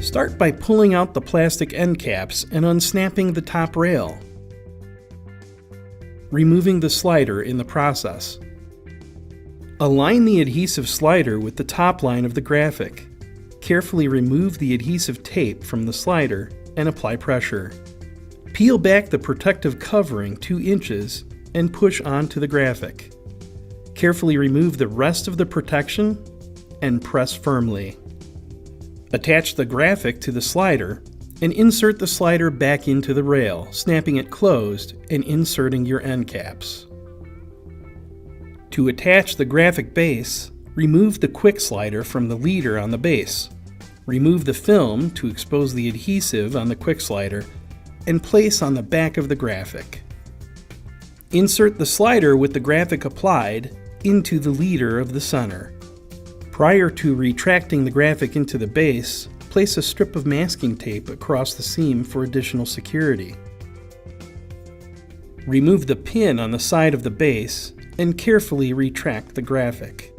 Start by pulling out the plastic end caps and unsnapping the top rail, removing the slider in the process. Align the adhesive slider with the top line of the graphic. Carefully remove the adhesive tape from the slider and apply pressure. Peel back the protective covering 2 inches and push onto the graphic. Carefully remove the rest of the protection and press firmly. Attach the graphic to the slider and insert the slider back into the rail, snapping it closed and inserting your end caps. To attach the graphic base, remove the quick slider from the leader on the base. Remove the film to expose the adhesive on the quick slider and place on the back of the graphic. Insert the slider with the graphic applied into the leader of the center. Prior to retracting the graphic into the base, place a strip of masking tape across the seam for additional security. Remove the pin on the side of the base and carefully retract the graphic.